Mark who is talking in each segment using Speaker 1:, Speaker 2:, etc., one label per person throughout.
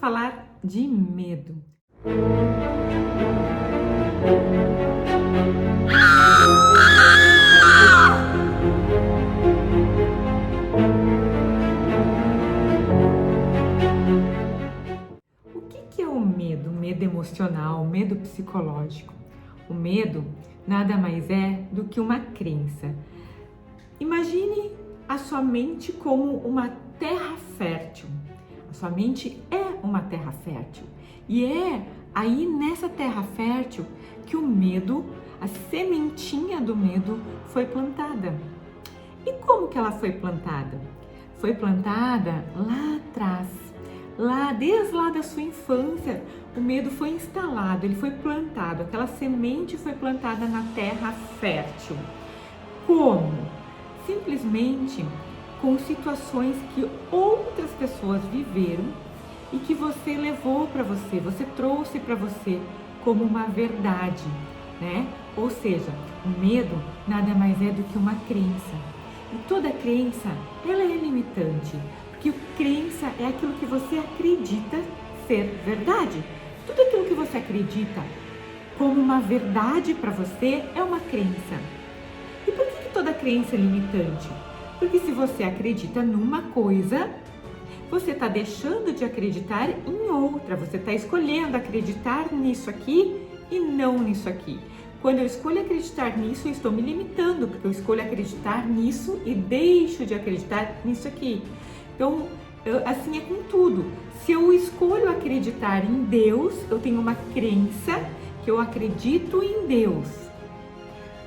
Speaker 1: falar de medo. O que é o medo? O medo emocional, o medo psicológico. O medo nada mais é do que uma crença. Imagine a sua mente como uma terra fértil. A sua mente é uma terra fértil. E é aí nessa terra fértil que o medo, a sementinha do medo foi plantada. E como que ela foi plantada? Foi plantada lá atrás. Desde lá da sua infância, o medo foi instalado, ele foi plantado, aquela semente foi plantada na terra fértil. Como? Simplesmente com situações que outras pessoas viveram e que você levou para você, você trouxe para você como uma verdade, né? Ou seja, o medo nada mais é do que uma crença. E toda crença, ela é limitante, porque crença é aquilo que você acredita ser verdade. Tudo aquilo que você acredita como uma verdade para você é uma crença. E por que toda crença é limitante? Porque se você acredita numa coisa, você está deixando de acreditar em outra. Você está escolhendo acreditar nisso aqui e não nisso aqui. Quando eu escolho acreditar nisso, eu estou me limitando, porque eu escolho acreditar nisso e deixo de acreditar nisso aqui. Então, assim é com tudo. Se eu escolho acreditar em Deus, eu tenho uma crença que eu acredito em Deus.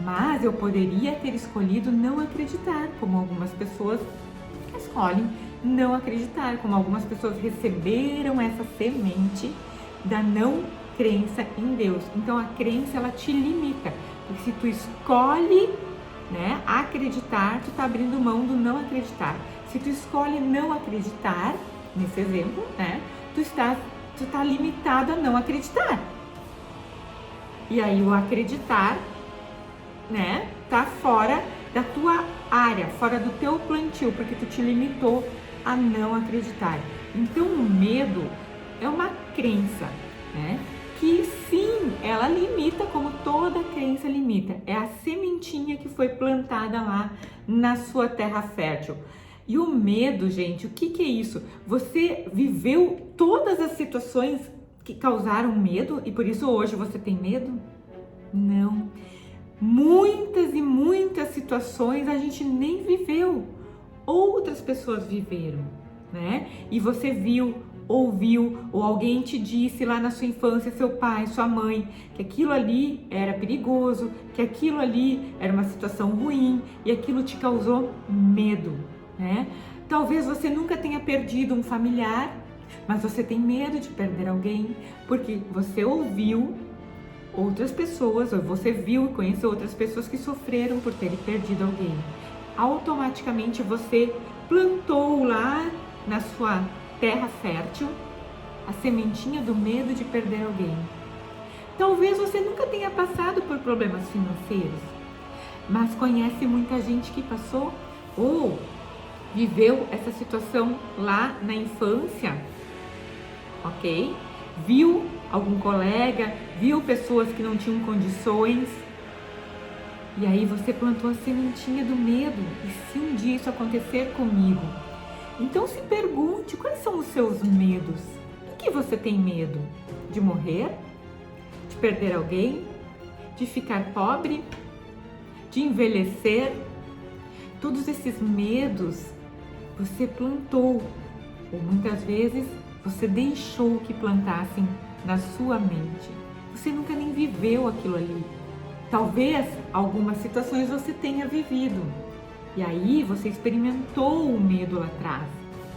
Speaker 1: Mas eu poderia ter escolhido não acreditar, como algumas pessoas escolhem não acreditar, como algumas pessoas receberam essa semente da não crença em Deus. Então a crença, ela te limita, porque se tu escolhe, né, acreditar, tu tá abrindo mão do não acreditar. Se tu escolhe não acreditar, nesse exemplo, né, tu tá limitado a não acreditar. E aí o acreditar, né, tá fora da tua área, fora do teu plantio, porque tu te limitou a não acreditar. Então o medo é uma crença, né, que sim, ela limita como toda crença limita. É a sementinha que foi plantada lá na sua terra fértil. E o medo, gente, o que é isso? Você viveu todas as situações que causaram medo e por isso hoje você tem medo? Não. Muitas e muitas situações a gente nem viveu, outras pessoas viveram, né? E você viu, ouviu, ou alguém te disse lá na sua infância, seu pai, sua mãe, que aquilo ali era perigoso, que aquilo ali era uma situação ruim e aquilo te causou medo, né? Talvez você nunca tenha perdido um familiar, mas você tem medo de perder alguém, porque você ouviu outras pessoas, ou você viu e conheceu outras pessoas que sofreram por terem perdido alguém. Automaticamente você plantou lá na sua terra fértil a sementinha do medo de perder alguém. Talvez você nunca tenha passado por problemas financeiros, mas conhece muita gente que passou ou viveu essa situação lá na infância, ok? Viu algum colega, viu pessoas que não tinham condições, e aí você plantou a sementinha do medo. E se um dia isso acontecer comigo? Então se pergunte, quais são os seus medos? Do que você tem medo? De morrer? De perder alguém? De ficar pobre? De envelhecer? Todos esses medos você plantou, ou muitas vezes você deixou que plantassem na sua mente. Você nunca nem viveu aquilo ali. Talvez algumas situações você tenha vivido. E aí você experimentou o medo lá atrás.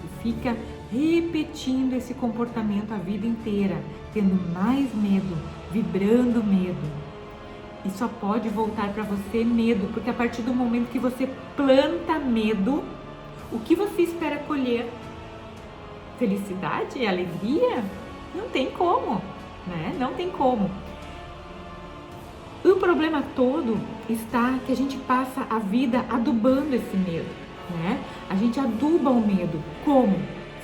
Speaker 1: E fica repetindo esse comportamento a vida inteira, tendo mais medo, vibrando medo. E só pode voltar para você medo, porque a partir do momento que você planta medo, o que você espera colher? Felicidade e alegria? Não tem como, né? Não tem como. E o problema todo está que a gente passa a vida adubando esse medo, né? A gente aduba o medo. Como?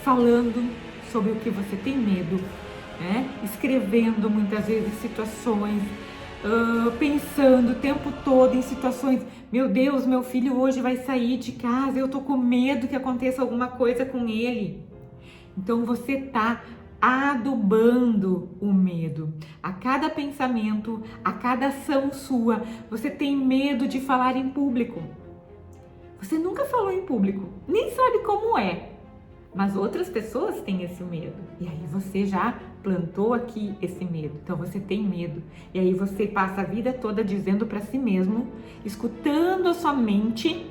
Speaker 1: Falando sobre o que você tem medo, né? Escrevendo muitas vezes situações, pensando o tempo todo em situações. Meu Deus, meu filho hoje vai sair de casa, eu tô com medo que aconteça alguma coisa com ele. Então você tá adubando o medo. A cada pensamento, a cada ação sua, você tem medo de falar em público. Você nunca falou em público, nem sabe como é, mas outras pessoas têm esse medo. E aí você já plantou aqui esse medo. Então você tem medo. E aí você passa a vida toda dizendo para si mesmo, escutando a sua mente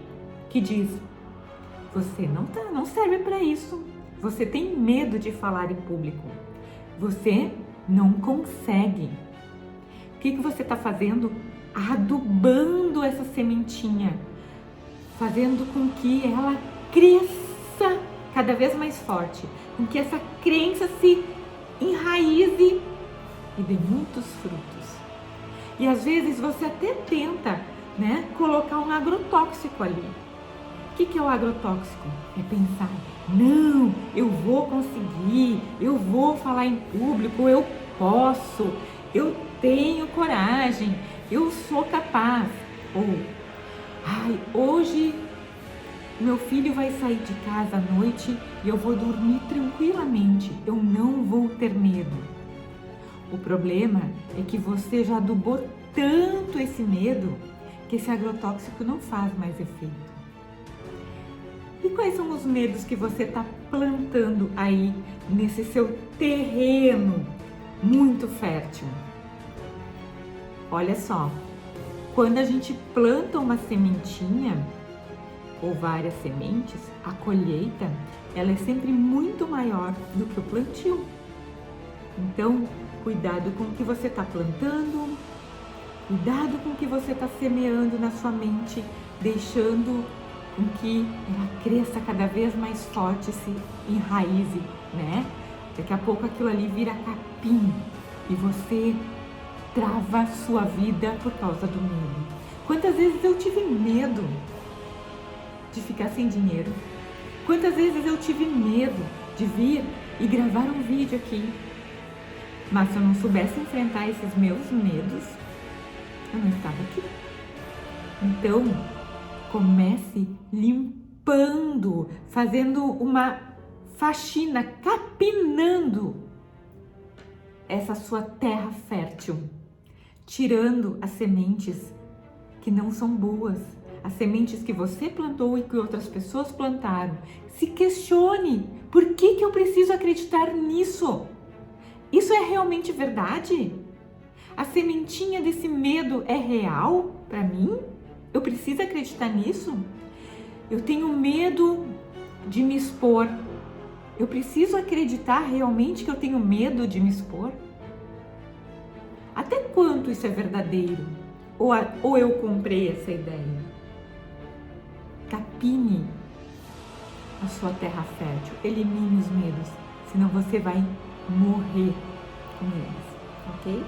Speaker 1: que diz: você não serve para isso. Você tem medo de falar em público. Você não consegue. O que você está fazendo? Adubando essa sementinha, fazendo com que ela cresça cada vez mais forte, com que essa crença se enraize e dê muitos frutos. E às vezes você até tenta, né, colocar um agrotóxico ali. O que é o agrotóxico? É pensar, não, eu vou conseguir, eu vou falar em público, eu posso, eu tenho coragem, eu sou capaz. Ou, ai, hoje meu filho vai sair de casa à noite e eu vou dormir tranquilamente, eu não vou ter medo. O problema é que você já adubou tanto esse medo que esse agrotóxico não faz mais efeito. E quais são os medos que você está plantando aí nesse seu terreno muito fértil? Olha só, quando a gente planta uma sementinha ou várias sementes, a colheita ela é sempre muito maior do que o plantio. Então, cuidado com o que você está plantando, cuidado com o que você está semeando na sua mente, deixando com que ela cresça cada vez mais forte, se enraize, né? Daqui a pouco aquilo ali vira capim e você trava a sua vida por causa do medo. Quantas vezes eu tive medo de ficar sem dinheiro? Quantas vezes eu tive medo de vir e gravar um vídeo aqui? Mas se eu não soubesse enfrentar esses meus medos, eu não estava aqui. Então, comece limpando, fazendo uma faxina, capinando essa sua terra fértil, tirando as sementes que não são boas, as sementes que você plantou e que outras pessoas plantaram. Se questione, por que eu preciso acreditar nisso? Isso é realmente verdade? A sementinha desse medo é real para mim? Eu preciso acreditar nisso? Eu tenho medo de me expor. Eu preciso acreditar realmente que eu tenho medo de me expor? Até quanto isso é verdadeiro? Ou eu comprei essa ideia? Capine a sua terra fértil, elimine os medos, senão você vai morrer com eles, ok?